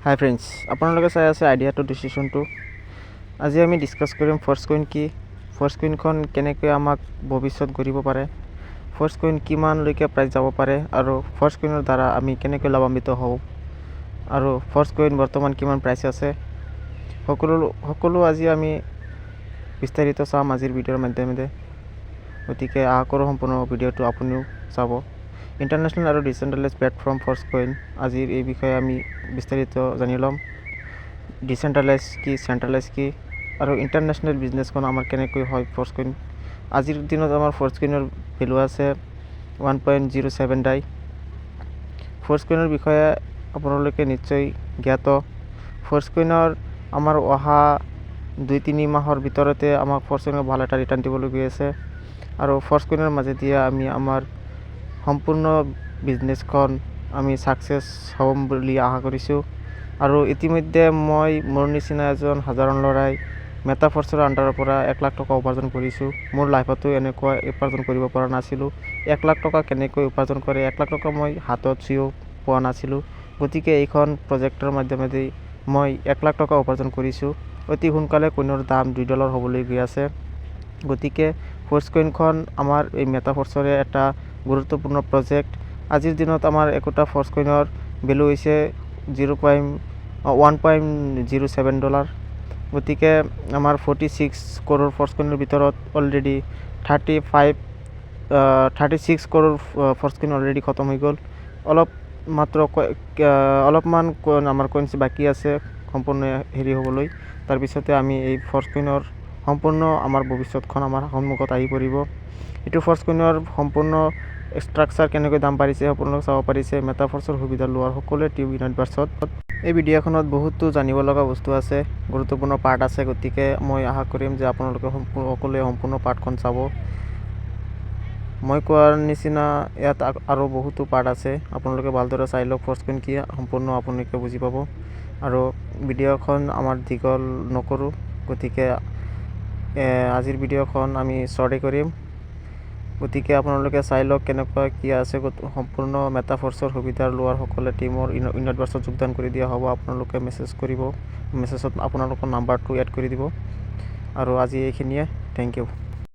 হাই friends, আপোনালোকে চাই আছে আইডিয়া টু ডিচিশ্যনটো। আজি আমি ডিছকাছ কৰিম ফৰ্চকইন কি, ফৰ্চকইনখন কেনেকৈ আমাক ভৱিষ্যত গঢ়িব পাৰে, ফৰ্চকইন কিমানলৈকে প্ৰাইচ যাব পাৰে আৰু ফৰ্চকইনৰ দ্বাৰা আমি কেনেকৈ লাভান্বিত হওঁ আৰু ফৰ্চকইন বৰ্তমান কিমান প্ৰাইচ আছে, সকলো আজি আমি বিস্তাৰিত চাম আজিৰ ভিডিঅ'ৰ মাধ্যমেৰে। গতিকে আশা কৰোঁ সম্পূৰ্ণ ভিডিঅ'টো আপুনিও চাব। ইণ্টাৰনেশ্যনেল আৰু ডিচেণ্ট্ৰেলাইজ প্লেটফৰ্ম ফৰ্চকইন, আজিৰ এই বিষয়ে আমি বিস্তাৰিত জানি ল'ম। ডিচেণ্ট্ৰেলাইজ কি, চেণ্ট্ৰেলাইজ কি আৰু ইণ্টাৰনেশ্যনেল বিজনেছখন আমাৰ কেনেকৈ হয়। ফৰ্চকইন আজিৰ দিনত আমাৰ ফৰ্চকইনৰ ভেলু আছে 1.07 ডাই। ফৰ্চকইনৰ বিষয়ে আপোনালোকে নিশ্চয় জ্ঞাত। ফৰ্চকইনৰ আমাৰ অহা 2-3 মাহৰ ভিতৰতে আমাক ফৰ্চকইনৰ ভাল এটা ৰিটাৰ্ণ দিবলৈ গৈ আছে আৰু ফৰ্চকইনৰ মাজেদি আমি আমাৰ সম্পূৰ্ণ বিজনেছখন আমি ছাকচেছ হ'ম বুলি আশা কৰিছোঁ। আৰু ইতিমধ্যে মই মোৰ নিচিনা এজন সাধাৰণ ল'ৰাই মেটাফৰ্চৰ আণ্ডাৰৰ পৰা 1 লাখ টকা উপাৰ্জন কৰিছোঁ। মোৰ লাইফতো এনেকুৱা উপাৰ্জন কৰিব পৰা নাছিলোঁ। 1 লাখ টকা কেনেকৈ উপাৰ্জন কৰে, 1 লাখ টকা মই হাতত চুইও পোৱা নাছিলোঁ। গতিকে এইখন প্ৰজেক্টৰ মাধ্যমেদি মই 1 লাখ টকা উপাৰ্জন কৰিছোঁ। অতি সোনকালে কইনৰ দাম $2 হ'বলৈ গৈ আছে। গতিকে ফৰ্চকইনখন আমাৰ এই মেটাফৰ্চৰে এটা গুৰুত্বপূৰ্ণ প্ৰজেক্ট। আজিৰ দিনত আমাৰ একোটা ফৰ্চকইনৰ ভেলু হৈছে $1.07। গতিকে আমাৰ 46 কৰোৰ ফৰ্চকইনৰ ভিতৰত অলৰেডি 36 কৰোৰ ফৰ্চকইন অলৰেডি খতম হৈ গ'ল। অলপমান আমাৰ কইনছ বাকী আছে সম্পূৰ্ণ হেৰি হ'বলৈ। তাৰপিছতে আমি এই ফৰ্চকইনৰ সম্পূৰ্ণ আমাৰ ভৱিষ্যতখন আমাৰ সন্মুখত আহি পৰিব। এইটো ফৰ্চকইনৰ সম্পূৰ্ণ ষ্ট্ৰাকচাৰ কেনেকৈ দাম বাঢ়িছে আপোনালোকে চাব পাৰিছে। মেটাফৰ্চৰ সুবিধা লোৱাৰ সকলোৱে টিউব ইউনিভাৰ্ছত। এই ভিডিঅ'খনত বহুতো জানিব লগা বস্তু আছে, গুৰুত্বপূৰ্ণ পাৰ্ট আছে। গতিকে মই আশা কৰিম যে আপোনালোকে সকলোৱে সম্পূৰ্ণ পাৰ্টখন চাব। মই কোৱাৰ নিচিনা ইয়াত আৰু বহুতো পাৰ্ট আছে, আপোনালোকে ভালদৰে চাই লওক। ফৰ্চকইন কি সম্পূৰ্ণ আপোনালোকে বুজি পাব। আৰু ভিডিঅ'খন আমাৰ দীঘল নকৰোঁ, গতিকে আজিৰ ভিডিঅ'খন আমি শ্বৰ্টেই কৰিম। গতিকে আপোনালোকে চাই লওক কেনেকুৱা কি আছে। সম্পূৰ্ণ মেটাফৰ্চৰ সুবিধা লোৱাৰ সকলে টিমৰ ইউনিভাৰ্ছত যোগদান কৰি দিয়া হ'ব। আপোনালোকে মেছেজ কৰিব, মেছেজত আপোনালোকৰ নাম্বাৰটো এড কৰি দিব। আৰু আজি এইখিনিয়ে, থেংক ইউ।